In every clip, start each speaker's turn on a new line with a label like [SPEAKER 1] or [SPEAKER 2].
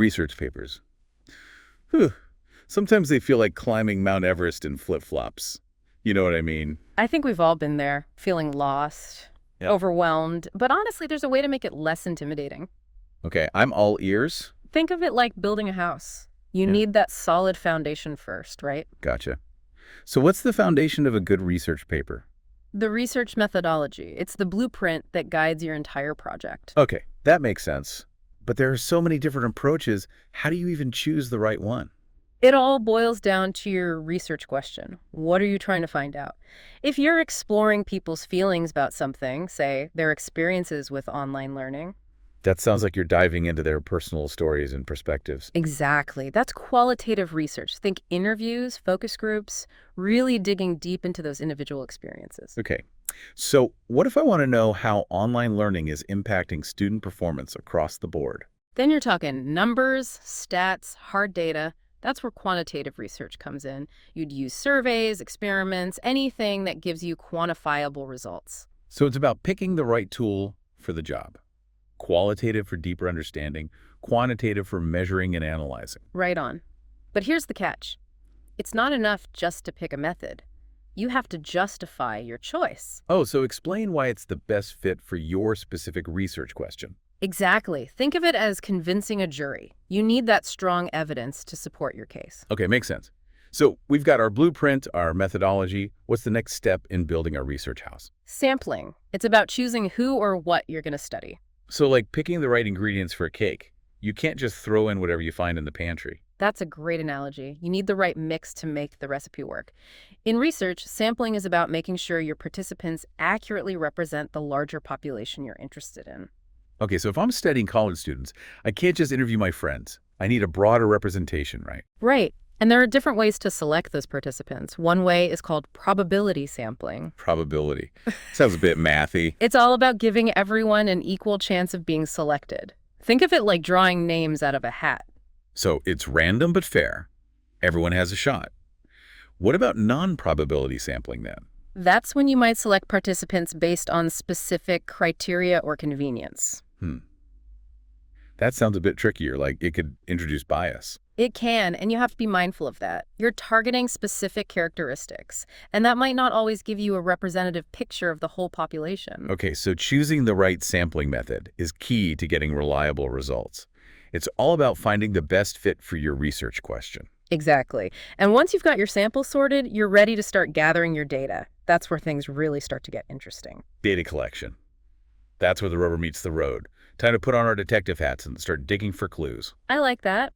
[SPEAKER 1] Research papers. Whew. Sometimes they feel like climbing Mount Everest in flip-flops. You know what I mean?
[SPEAKER 2] I think we've all been there, feeling lost,
[SPEAKER 1] Yep.
[SPEAKER 2] overwhelmed. But honestly, there's a way to make it less intimidating.
[SPEAKER 1] Okay, I'm all ears.
[SPEAKER 2] Think of it like building a house. You
[SPEAKER 1] Yeah.
[SPEAKER 2] need that solid foundation first, right?
[SPEAKER 1] Gotcha. So what's the foundation of a good research paper?
[SPEAKER 2] The research methodology. It's the blueprint that guides your entire project.
[SPEAKER 1] Okay, that makes sense. But there are so many different approaches. How do you even choose the right one?
[SPEAKER 2] It all boils down to your research question. What are you trying to find out? If you're exploring people's feelings about something, say their experiences with online learning.
[SPEAKER 1] That sounds like you're diving into their personal stories and perspectives.
[SPEAKER 2] Exactly. That's qualitative research. Think interviews, focus groups, really digging deep into those individual experiences.
[SPEAKER 1] Okay, so what if I want to know how online learning is impacting student performance across the board?
[SPEAKER 2] Then you're talking numbers, stats, hard data. That's where quantitative research comes in. You'd use surveys, experiments, anything that gives you quantifiable results.
[SPEAKER 1] So it's about picking the right tool for the job. Qualitative for deeper understanding, quantitative for measuring and analyzing.
[SPEAKER 2] Right on. But here's the catch. It's not enough just to pick a method. You have to justify your choice.
[SPEAKER 1] Oh, so explain why it's the best fit for your specific research question.
[SPEAKER 2] Exactly. Think of it as convincing a jury. You need that strong evidence to support your case.
[SPEAKER 1] Okay, makes sense. So we've got our blueprint, our methodology. What's the next step in building our research house?
[SPEAKER 2] Sampling. It's about choosing who or what you're going to study.
[SPEAKER 1] So like picking the right ingredients for a cake. You can't just throw in whatever you find in the pantry.
[SPEAKER 2] That's a great analogy. You need the right mix to make the recipe work. In research, sampling is about making sure your participants accurately represent the larger population you're interested in.
[SPEAKER 1] Okay, so if I'm studying college students, I can't just interview my friends. I need a broader representation, right?
[SPEAKER 2] Right. And there are different ways to select those participants. One way is called probability sampling.
[SPEAKER 1] Probability. Sounds a bit mathy.
[SPEAKER 2] It's all about giving everyone an equal chance of being selected. Think of it like drawing names out of a hat.
[SPEAKER 1] So it's random but fair. Everyone has a shot. What about non-probability sampling then?
[SPEAKER 2] That's when you might select participants based on specific criteria or convenience.
[SPEAKER 1] That sounds a bit trickier, like it could introduce bias.
[SPEAKER 2] It can, and you have to be mindful of that. You're targeting specific characteristics, and that might not always give you a representative picture of the whole population.
[SPEAKER 1] Okay, so choosing the right sampling method is key to getting reliable results. It's all about finding the best fit for your research question.
[SPEAKER 2] Exactly. And once you've got your sample sorted, you're ready to start gathering your data. That's where things really start to get interesting.
[SPEAKER 1] Data collection. That's where the rubber meets the road. Time to put on our detective hats and start digging for clues.
[SPEAKER 2] I like that.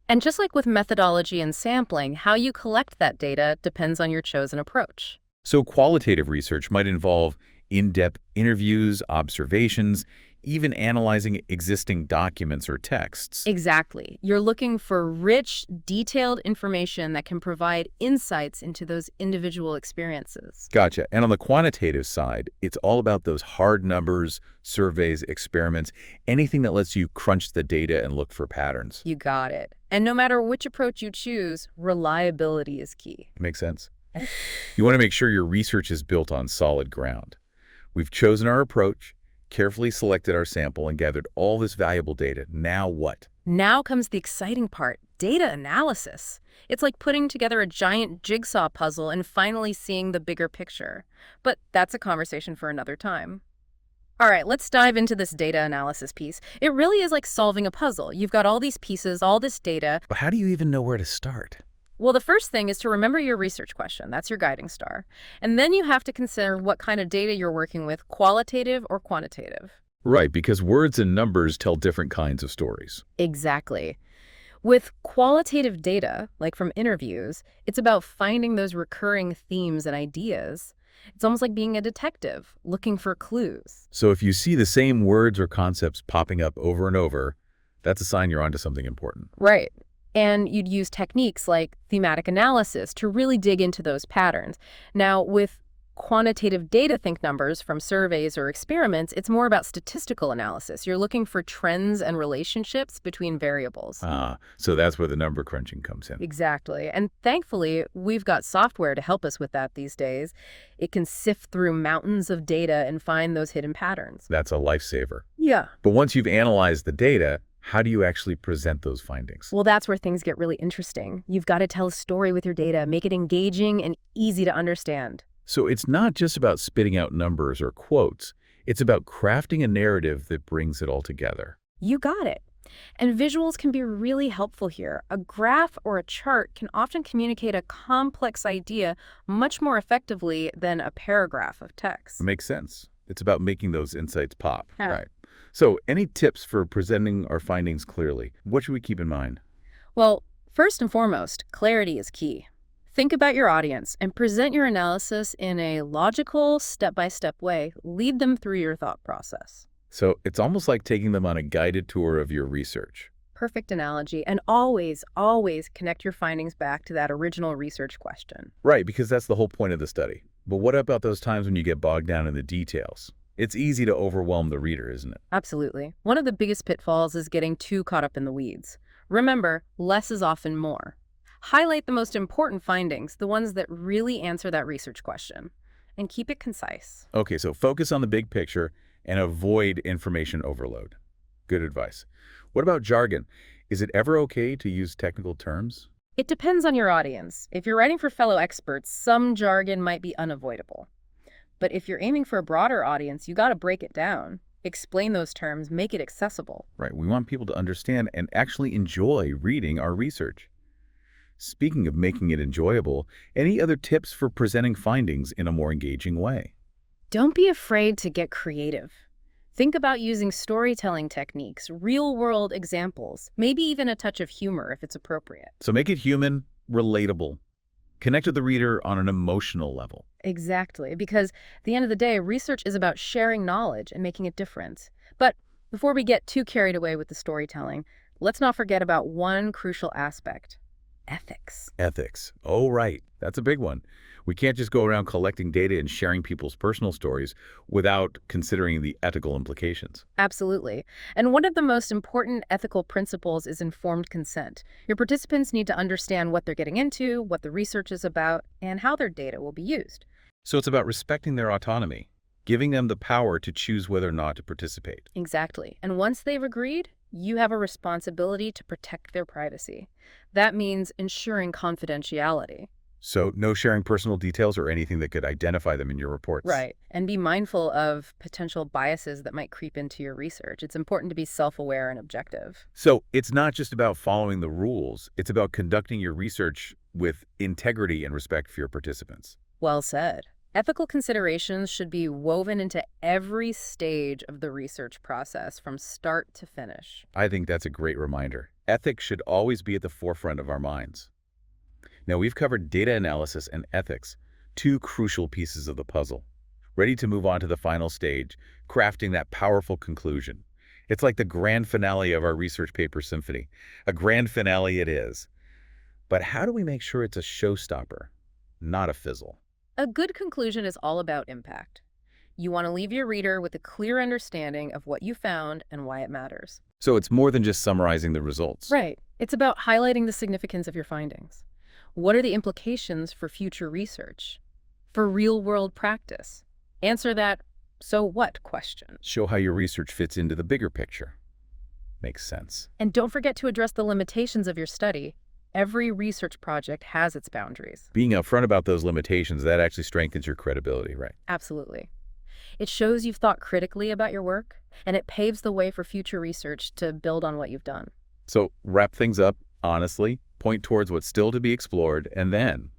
[SPEAKER 2] And just like with methodology and sampling, how you collect that data depends on your chosen approach.
[SPEAKER 1] So qualitative research might involve in-depth interviews, observations, even analyzing existing documents or texts.
[SPEAKER 2] Exactly. You're looking for rich, detailed information that can provide insights into those individual experiences.
[SPEAKER 1] Gotcha. And on the quantitative side, it's all about those hard numbers, surveys, experiments, anything that lets you crunch the data and look for patterns.
[SPEAKER 2] You got it. And no matter which approach you choose, reliability is key.
[SPEAKER 1] Makes sense. You want to make sure your research is built on solid ground. We've chosen our approach, carefully selected our sample, and gathered all this valuable data. Now what?
[SPEAKER 2] Now comes the exciting part, data analysis. It's like putting together a giant jigsaw puzzle and finally seeing the bigger picture. But that's a conversation for another time. All right, let's dive into this data analysis piece. It really is like solving a puzzle. You've got all these pieces, all this data.
[SPEAKER 1] But how do you even know where to start?
[SPEAKER 2] Well, the first thing is to remember your research question. That's your guiding star. And then you have to consider what kind of data you're working with, qualitative or quantitative.
[SPEAKER 1] Right, because words and numbers tell different kinds of stories.
[SPEAKER 2] Exactly. With qualitative data, like from interviews, it's about finding those recurring themes and ideas. It's almost like being a detective, looking for clues.
[SPEAKER 1] So if you see the same words or concepts popping up over and over, that's a sign you're onto something important.
[SPEAKER 2] Right. And you'd use techniques like thematic analysis to really dig into those patterns. Now, with quantitative data, think numbers from surveys or experiments, it's more about statistical analysis. You're looking for trends and relationships between variables.
[SPEAKER 1] So that's where the number crunching comes in.
[SPEAKER 2] Exactly. And thankfully, we've got software to help us with that these days. It can sift through mountains of data and find those hidden patterns.
[SPEAKER 1] That's a lifesaver.
[SPEAKER 2] Yeah.
[SPEAKER 1] But once you've analyzed the data, How do you actually present those findings?
[SPEAKER 2] Well, that's where things get really interesting. You've got to tell a story with your data, make it engaging and easy to understand.
[SPEAKER 1] So it's not just about spitting out numbers or quotes. It's about crafting a narrative that brings it all together.
[SPEAKER 2] You got it. And visuals can be really helpful here. A graph or a chart can often communicate a complex idea much more effectively than a paragraph of text.
[SPEAKER 1] Makes sense. It's about making those insights pop.
[SPEAKER 2] Yeah.
[SPEAKER 1] Right. So any tips for presenting our findings clearly? What should we keep in mind?
[SPEAKER 2] Well, first and foremost, clarity is key. Think about your audience and present your analysis in a logical, step-by-step way. Lead them through your thought process.
[SPEAKER 1] So it's almost like taking them on a guided tour of your research.
[SPEAKER 2] Perfect analogy. And always, always connect your findings back to that original research question.
[SPEAKER 1] Right, because that's the whole point of the study. But what about those times when you get bogged down in the details? It's easy to overwhelm the reader, isn't it?
[SPEAKER 2] Absolutely. One of the biggest pitfalls is getting too caught up in the weeds. Remember, less is often more. Highlight the most important findings, the ones that really answer that research question, and keep it concise.
[SPEAKER 1] Okay, so focus on the big picture and avoid information overload. Good advice. What about jargon? Is it ever okay to use technical terms?
[SPEAKER 2] It depends on your audience. If you're writing for fellow experts, some jargon might be unavoidable. But if you're aiming for a broader audience, you got to break it down. Explain those terms, make it accessible.
[SPEAKER 1] Right, we want people to understand and actually enjoy reading our research. Speaking of making it enjoyable, any other tips for presenting findings in a more engaging way?
[SPEAKER 2] Don't be afraid to get creative. Think about using storytelling techniques, real-world examples, maybe even a touch of humor if it's appropriate.
[SPEAKER 1] So make it human, relatable. Connect with the reader on an emotional level.
[SPEAKER 2] Exactly, because at the end of the day, research is about sharing knowledge and making a difference. But before we get too carried away with the storytelling, let's not forget about one crucial aspect: ethics.
[SPEAKER 1] Ethics. Oh, right. That's a big one. We can't just go around collecting data and sharing people's personal stories without considering the ethical implications.
[SPEAKER 2] Absolutely. And one of the most important ethical principles is informed consent. Your participants need to understand what they're getting into, what the research is about, and how their data will be used.
[SPEAKER 1] So it's about respecting their autonomy, giving them the power to choose whether or not to participate.
[SPEAKER 2] Exactly. And once they've agreed, you have a responsibility to protect their privacy. That means ensuring confidentiality.
[SPEAKER 1] So no sharing personal details or anything that could identify them in your reports.
[SPEAKER 2] Right. And be mindful of potential biases that might creep into your research. It's important to be self-aware and objective.
[SPEAKER 1] So it's not just about following the rules. It's about conducting your research with integrity and respect for your participants.
[SPEAKER 2] Well said. Ethical considerations should be woven into every stage of the research process from start to finish.
[SPEAKER 1] I think that's a great reminder. Ethics should always be at the forefront of our minds. Now, we've covered data analysis and ethics, two crucial pieces of the puzzle. Ready to move on to the final stage, crafting that powerful conclusion. It's like the grand finale of our research paper symphony. A grand finale it is. But how do we make sure it's a showstopper, not a fizzle?
[SPEAKER 2] A good conclusion is all about impact. You want to leave your reader with a clear understanding of what you found and why it matters.
[SPEAKER 1] So it's more than just summarizing the results.
[SPEAKER 2] Right. It's about highlighting the significance of your findings. What are the implications for future research? For real-world practice? Answer that "so what" question.
[SPEAKER 1] Show how your research fits into the bigger picture. Makes sense.
[SPEAKER 2] And don't forget to address the limitations of your study. Every research project has its boundaries.
[SPEAKER 1] Being upfront about those limitations, that actually strengthens your credibility, right?
[SPEAKER 2] Absolutely. It shows you've thought critically about your work, and it paves the way for future research to build on what you've done.
[SPEAKER 1] So wrap things up honestly, point towards what's still to be explored, and then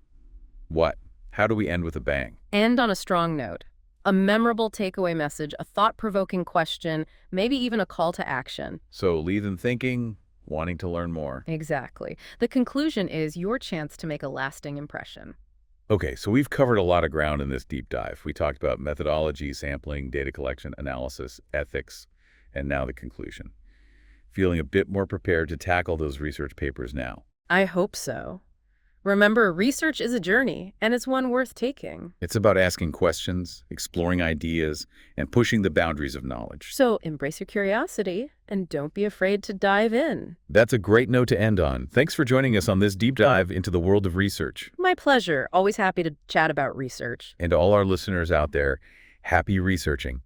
[SPEAKER 1] what? How do we end with a bang?
[SPEAKER 2] End on a strong note. A memorable takeaway message, a thought-provoking question, maybe even a call to action.
[SPEAKER 1] So leave them thinking, wanting to learn more.
[SPEAKER 2] Exactly. The conclusion is your chance to make a lasting impression.
[SPEAKER 1] Okay, so we've covered a lot of ground in this deep dive. We talked about methodology, sampling, data collection, analysis, ethics, and now the conclusion. Feeling a bit more prepared to tackle those research papers now.
[SPEAKER 2] I hope so. Remember, research is a journey, and it's one worth taking.
[SPEAKER 1] It's about asking questions, exploring ideas, and pushing the boundaries of knowledge.
[SPEAKER 2] So embrace your curiosity, and don't be afraid to dive in.
[SPEAKER 1] That's a great note to end on. Thanks for joining us on this deep dive into the world of research.
[SPEAKER 2] My pleasure. Always happy to chat about research.
[SPEAKER 1] And to all our listeners out there, happy researching.